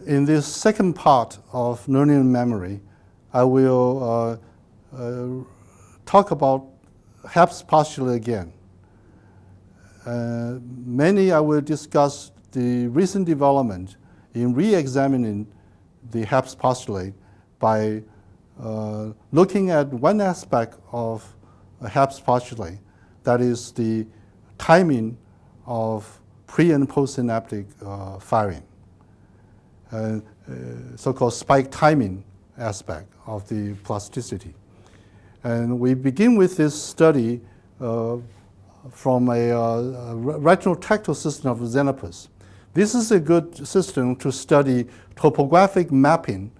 In this second part of learning and memory, I will talk about Hebb's postulate again. Mainly, I will discuss the recent development in re-examining the Hebb's postulate by looking at one aspect of Hebb's postulate, that is the timing of pre- and postsynaptic firing, so-called spike timing aspect of the plasticity. And we begin with this study from a Retinotectal System of Xenopus. This is a good system to study topographic mapping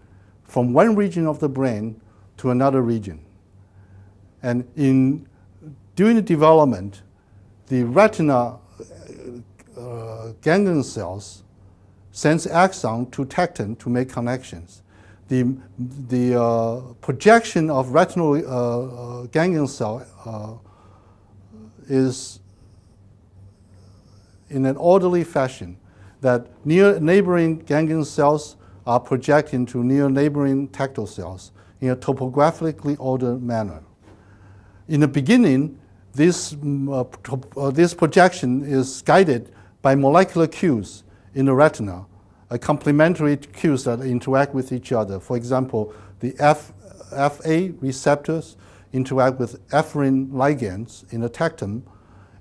from one region of the brain to another region. And during the development, the retina ganglion cells sends axon to tectum to make connections. The projection of retinal ganglion cell is in an orderly fashion, that near neighboring ganglion cells are projected into near neighboring tactile cells in a topographically ordered manner. In the beginning, this projection is guided by molecular cues in the retina, complementary cues that interact with each other. For example, the FA receptors interact with efferent ligands in the tectum,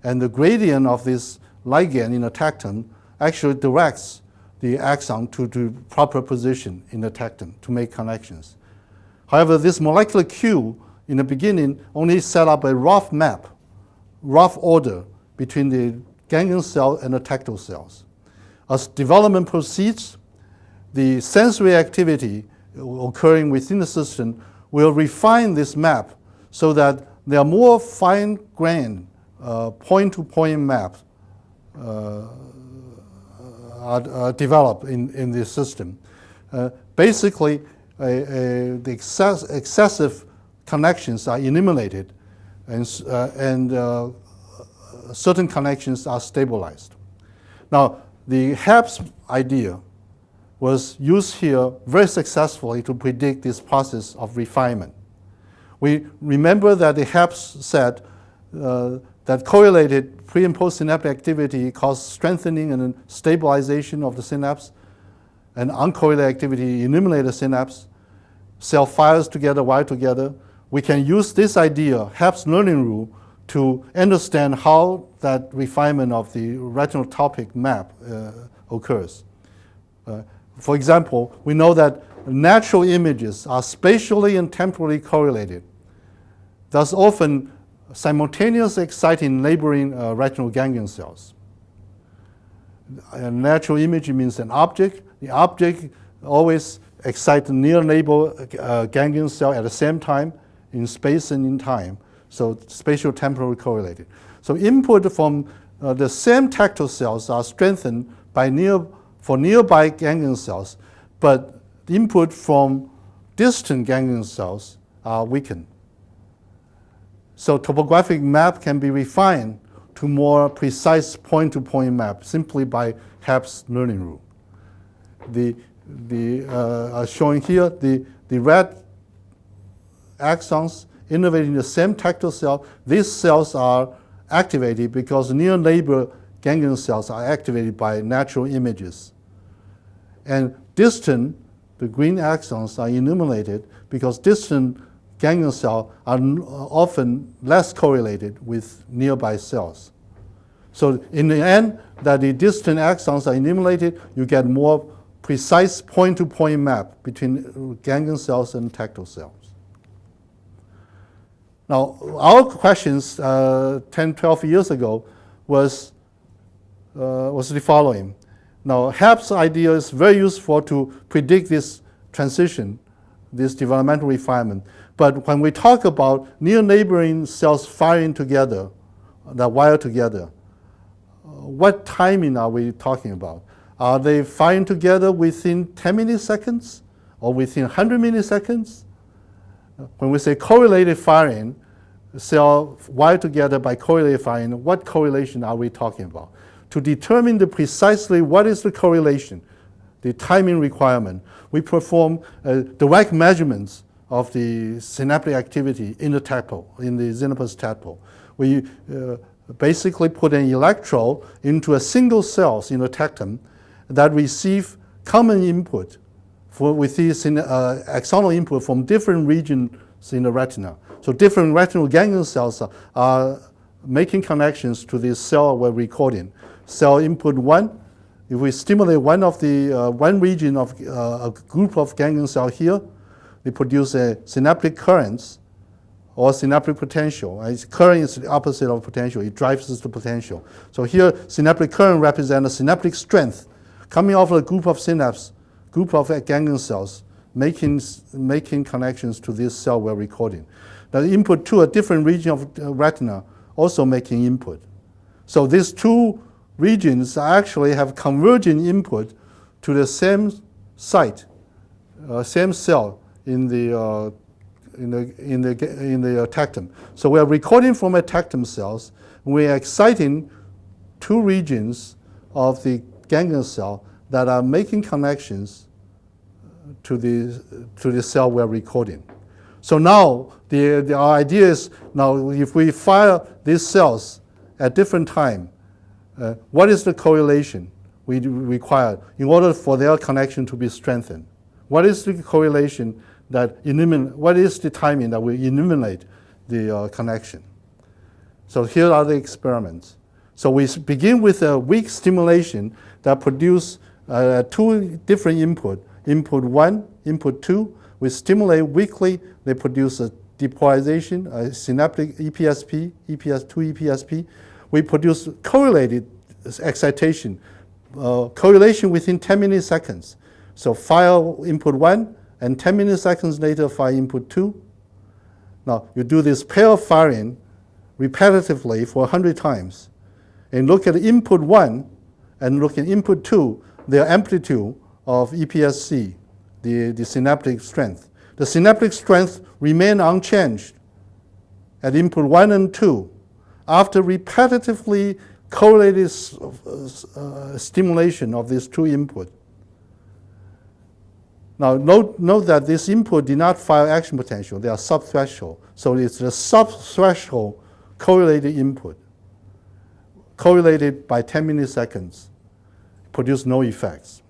and the gradient of this ligand in the tectum actually directs the axon to the proper position in the tectum to make connections. However, this molecular cue in the beginning only set up a rough map, rough order between the ganglion cell and the tactile cells. As development proceeds, the sensory activity occurring within the system will refine this map so that there are more fine-grained point-to-point maps are developed in this system. Basically, the excessive connections are eliminated, and certain connections are stabilized. Now, the Hebb's idea was used here very successfully to predict this process of refinement. We remember that the Hebb said that correlated pre- and postsynaptic activity causes strengthening and stabilization of the synapse, and uncorrelated activity eliminates the synapse. Cell fires together, wire together. We can use this idea, Hebb's learning rule, to understand how that refinement of the retinotopic map occurs. For example, we know that natural images are spatially and temporally correlated, thus often simultaneously exciting neighboring retinal ganglion cells. A natural image means an object. The object always excites near neighbor ganglion cell at the same time in space and in time. So spatial temporally correlated. So input from the same tactile cells are strengthened for nearby ganglion cells, but the input from distant ganglion cells are weakened. So topographic map can be refined to more precise point-to-point map simply by Hebb's learning rule. Showing here, the red axons innervating the same tactile cell. These cells are activated because near neighbor ganglion cells are activated by natural images. And distant, the green axons are eliminated because distant ganglion cells are often less correlated with nearby cells. So in the end, that the distant axons are eliminated, you get more precise point-to-point map between ganglion cells and tactile cells. Now, our questions 10, 12 years ago was the following. Now, Hebb's idea is very useful to predict this transition, this developmental refinement. But when we talk about near neighboring cells firing together, that wire together, what timing are we talking about? Are they firing together within 10 milliseconds or within 100 milliseconds? When we say correlated firing, cell wire together by correlated firing, what correlation are we talking about? To determine precisely what is the correlation, the timing requirement. We perform direct measurements of the synaptic activity in the tadpole, in the Xenopus tadpole. We basically put an electrode into a single cells in the tectum that receive common input with these axonal input from different regions in the retina. So different retinal ganglion cells are making connections to this cell we're recording. Cell input 1, if we stimulate one region of a group of ganglion cells here, they produce a synaptic currents or synaptic potential. Current is the opposite of potential. It drives the potential. So here, synaptic current represents a synaptic strength coming off a group of synapse, group of ganglion cells, making connections to this cell we're recording. Now, input to a different region of retina also making input. So these two regions actually have converging input to the same site, same cell in the tectum. So we are recording from a tectum cells. We are exciting two regions of the ganglion cell that are making connections to the cell we are recording. So now our idea is now if we fire these cells at different time, what is the correlation we require in order for their connection to be strengthened? What is the correlation what is the timing that we eliminate the connection? So here are the experiments. So we begin with a weak stimulation that produce two different input. Input 1, input 2. We stimulate weakly, they produce a depolarization, a synaptic EPSP, EPS2 EPSP. We produce correlated excitation, correlation within 10 milliseconds. So fire input 1, and 10 milliseconds later fire input 2. Now you do this pair firing repetitively for 100 times. And look at input 1 and look at input 2, their amplitude of EPSC, the synaptic strength. The synaptic strength remain unchanged at input 1 and 2 after repetitively correlated stimulation of these two inputs. Now note that this input did not fire action potential. They are subthreshold. So it's the subthreshold correlated input, correlated by 10 milliseconds, produce no effects.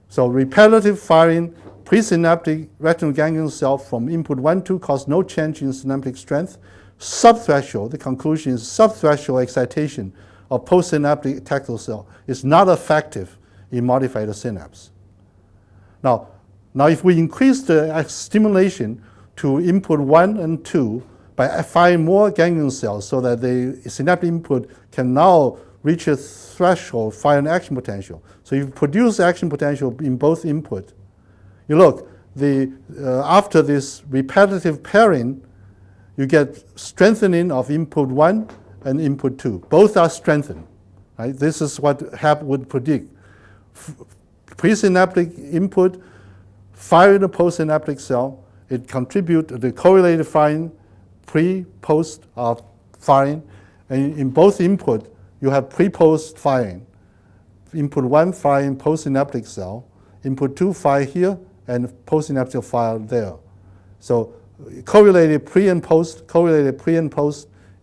So repetitive firing presynaptic retinal ganglion cell from input 1, 2 cause no change in synaptic strength. Subthreshold, the conclusion is subthreshold excitation of postsynaptic tactile cell is not effective in modified synapse. Now if we increase the stimulation to input 1 and 2 by firing more ganglion cells so that the synaptic input can now reach a threshold, fire an action potential. So you produce action potential in both input. You look, after this repetitive pairing, you get strengthening of input 1 and input 2. Both are strengthened. Right? This is what Hebb would predict. Presynaptic input, fire the postsynaptic cell, it contributes to the correlated firing, pre-post firing, and in both input, you have pre-post firing. Input 1 firing postsynaptic cell, input 2 fire here, and postsynaptic fire there. So correlated pre and post,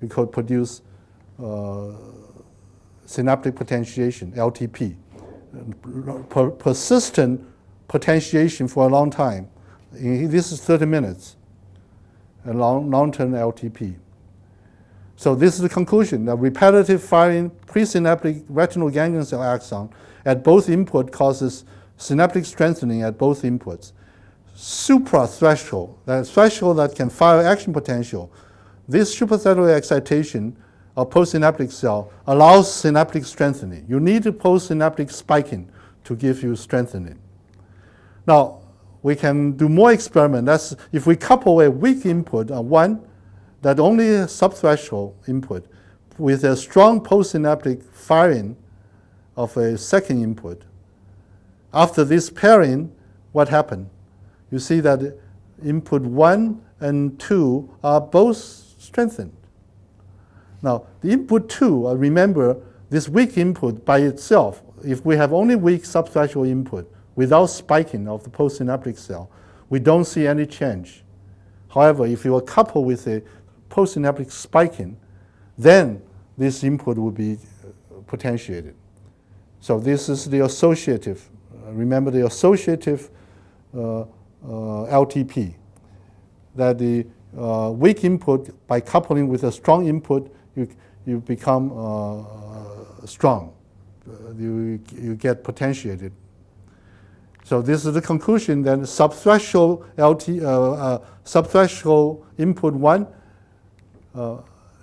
you could produce synaptic potentiation, LTP. Persistent potentiation for a long time. This is 30 minutes, a long-term LTP. So this is the conclusion, that repetitive firing presynaptic retinal ganglion cell axon at both input causes synaptic strengthening at both inputs. Suprathreshold, that threshold that can fire action potential, this suprathreshold excitation of postsynaptic cell allows synaptic strengthening. You need a postsynaptic spiking to give you strengthening. Now, we can do more experiment. That's if we couple a weak input, one that only subthreshold input, with a strong postsynaptic firing of a second input. After this pairing, what happened? You see that input 1 and 2 are both strengthened. Now, the input 2, remember, this weak input by itself, if we have only weak subthreshold input without spiking of the postsynaptic cell, we don't see any change. However, if you are coupled with a postsynaptic spiking, then this input will be potentiated. So this is the associative. Remember the associative LTP, that the weak input, by coupling with a strong input, you become strong. You get potentiated. So this is the conclusion. Then subthreshold subthreshold input 1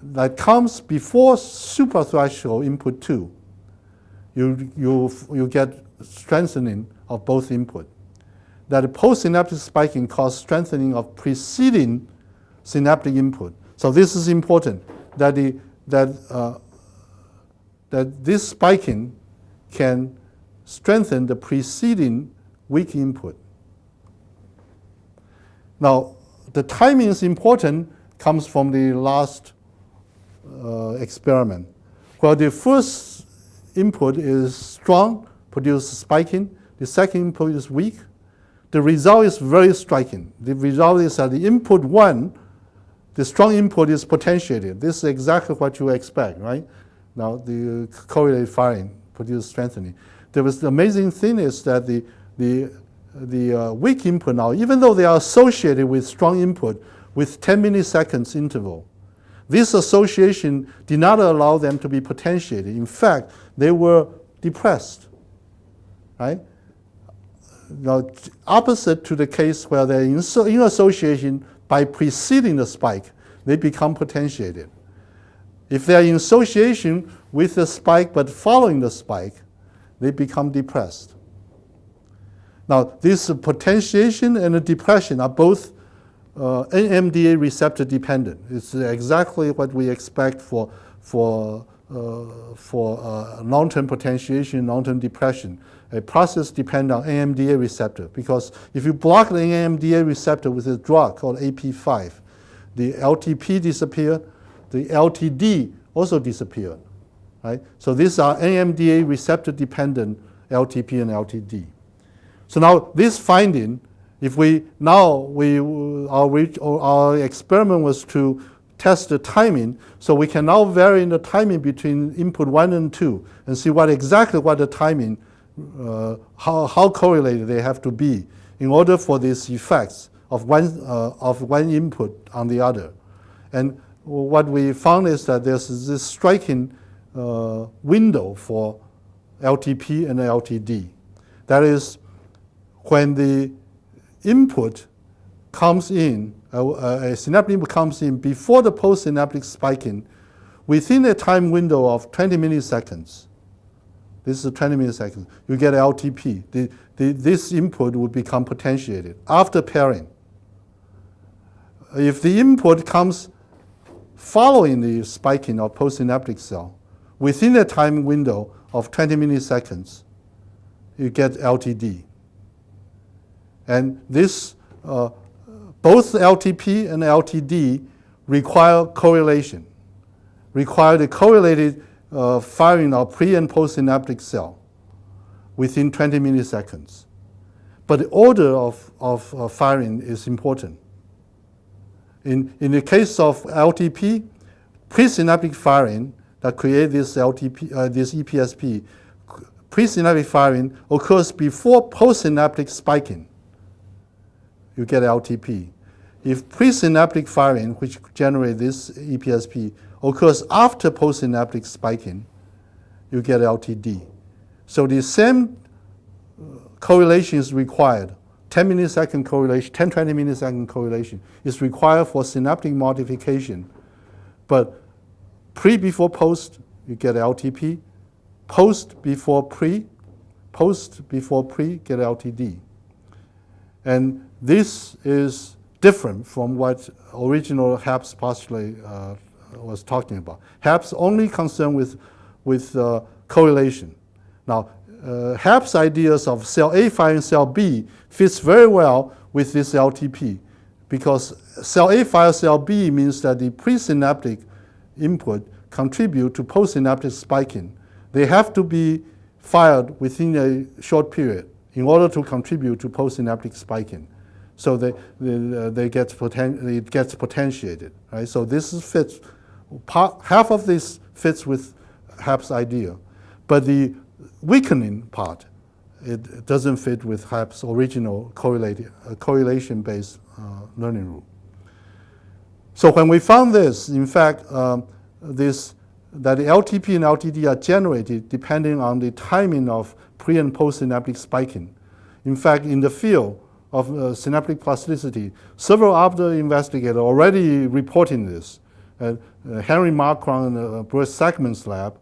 that comes before suprathreshold input 2. You get strengthening of both input. That the postsynaptic spiking causes strengthening of preceding synaptic input. So this is important, that this spiking can strengthen the preceding weak input. Now, the timing is important, comes from the last experiment, where the first input is strong, produces spiking. The second input is weak. The result is very striking. The result is that the input 1, the strong input is potentiated. This is exactly what you expect, right? Now, the correlated firing produces strengthening. The amazing thing is that the weak input now, even though they are associated with strong input with 10 milliseconds interval, this association did not allow them to be potentiated. In fact, they were depressed, right? Now, opposite to the case where they're in association by preceding the spike, they become potentiated. If they're in association with the spike but following the spike, they become depressed. Now, this potentiation and the depression are both NMDA receptor dependent. It's exactly what we expect for long-term potentiation, long-term depression. A process depends on NMDA receptor, because if you block the NMDA receptor with a drug called AP5, the LTP disappeared, the LTD also disappeared, right? So these are NMDA receptor dependent LTP and LTD. So now this finding, if our experiment was to test the timing, so we can now vary the timing between input 1 and 2 and see what the timing, how correlated they have to be in order for these effects of one input on the other. And what we found is that there's this striking window for LTP and LTD. That is, when the input comes in, a synaptic input comes in before the postsynaptic spiking, within a time window of 20 milliseconds, this is 20 milliseconds, you get LTP. This input will become potentiated after pairing. If the input comes following the spiking of postsynaptic cell, within a time window of 20 milliseconds, you get LTD. And this, both LTP and LTD require correlation, require the correlated firing of pre- and postsynaptic cell within 20 milliseconds. But the order of firing is important. In the case of LTP, presynaptic firing that creates this LTP, this EPSP, presynaptic firing occurs before postsynaptic spiking. You get LTP. If presynaptic firing, which generates this EPSP, occurs after postsynaptic spiking, you get LTD. So the same correlation is required. 10 millisecond correlation, 10, 20 millisecond correlation is required for synaptic modification. But pre before post, you get LTP. Post before pre, get LTD. And this is different from what original Hebb's postulate was talking about. Hebb's only concerned with correlation. Now, Hebb's ideas of cell A firing cell B fits very well with this LTP, because cell A fire cell B means that the presynaptic input contribute to postsynaptic spiking. They have to be fired within a short period in order to contribute to postsynaptic spiking. So it gets potentiated, right? So this fits, half of this fits with Hebb's idea, but the weakening part, it doesn't fit with Hebb's original correlation-based learning rule. So when we found this, in fact, that the LTP and LTD are generated depending on the timing of pre- and postsynaptic spiking. In fact, in the field of synaptic plasticity, several other investigators already reporting this. Henry Marcron and Bruce Sackman's lab,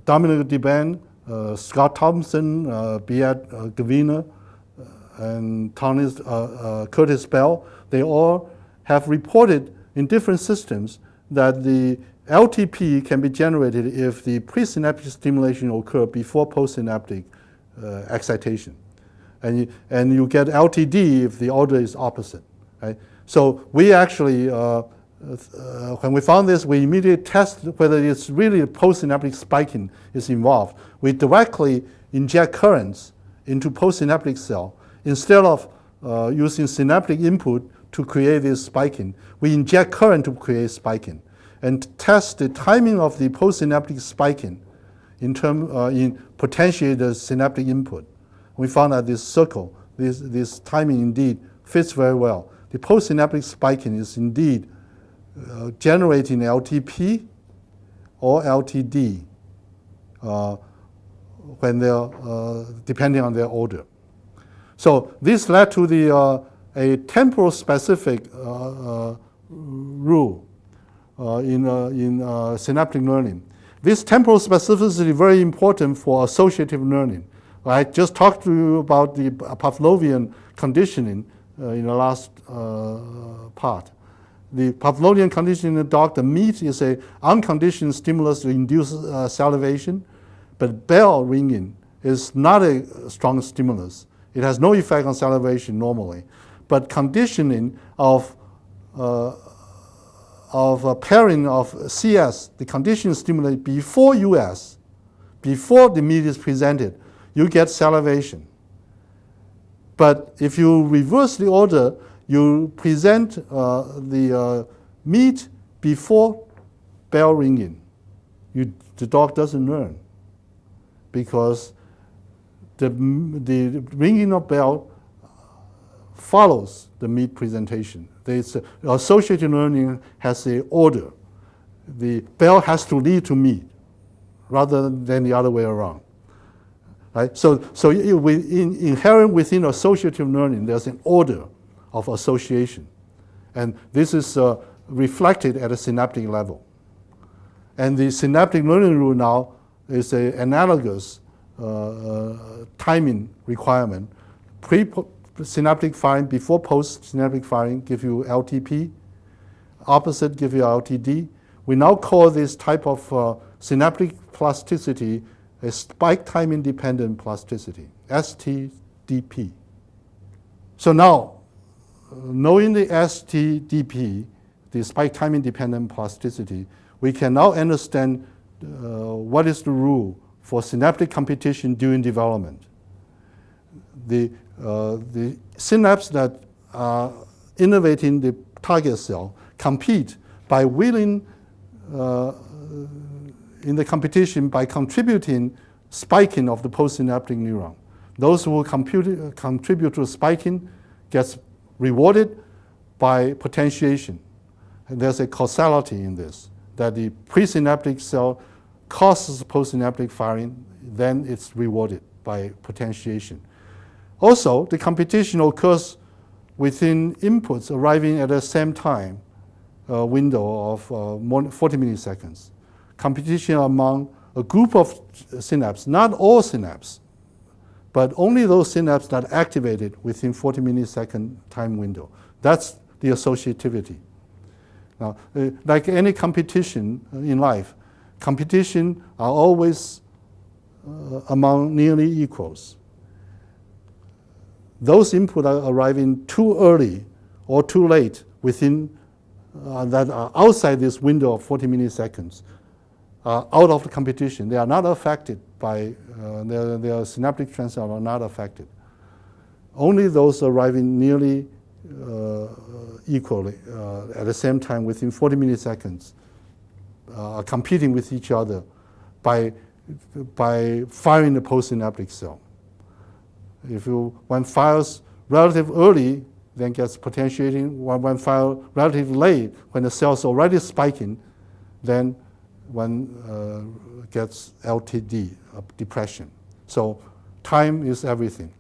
Dominic DeBan, Scott Thompson, Beat Gavina, and Curtis Bell, they all have reported in different systems that the LTP can be generated if the presynaptic stimulation occurs before postsynaptic excitation. And you get LTD if the order is opposite. Right? So we actually, when we found this, we immediately tested whether it's really postsynaptic spiking is involved. We directly inject currents into postsynaptic cell. Instead of using synaptic input to create this spiking, we inject current to create spiking and test the timing of the postsynaptic spiking in potentiate the synaptic input. We found that this circle, this timing indeed fits very well. The postsynaptic spiking is indeed generating LTP or LTD when they're depending on their order. So this led to a temporal specific rule in synaptic learning. This temporal specificity is very important for associative learning. I just talked to you about the Pavlovian conditioning in the last part. The Pavlovian conditioning in the dog, the meat is an unconditioned stimulus to induce salivation, but bell ringing is not a strong stimulus. It has no effect on salivation normally, but conditioning of a pairing of CS, the conditioning stimulus before US, before the meat is presented, you get salivation. But if you reverse the order, you present the meat before bell ringing. The dog doesn't learn because the ringing of bell follows the meat presentation. Associative learning has an order. The bell has to lead to meat rather than the other way around. Right? So inherent within associative learning, there's an order of association. And this is reflected at a synaptic level. And the synaptic learning rule now is an analogous timing requirement. Pre-synaptic firing before post-synaptic firing give you LTP. Opposite give you LTD. We now call this type of synaptic plasticity a spike time independent plasticity, STDP. So now, knowing the STDP, the spike time independent plasticity, we can now understand what is the rule for synaptic competition during development. The synapses that are innervating the target cell compete by willing in the competition by contributing spiking of the postsynaptic neuron. Those who contribute to spiking gets rewarded by potentiation. And there's a causality in this, that the presynaptic cell causes postsynaptic firing, then it's rewarded by potentiation. Also, the competition occurs within inputs arriving at the same time window of 40 milliseconds. Competition among a group of synapses, not all synapses, but only those synapses that are activated within 40 millisecond time window. That's the associativity. Now, like any competition in life, competition are always among nearly equals. Those inputs are arriving too early or too late within that are outside this window of 40 milliseconds are out of the competition. They are not affected by, their synaptic transitions are not affected. Only those arriving nearly equally at the same time within 40 milliseconds are competing with each other by firing the postsynaptic cell. If one fires relatively early, then gets potentiating. One fire relatively late, when the cell's already spiking, then one gets LTD, depression. So time is everything.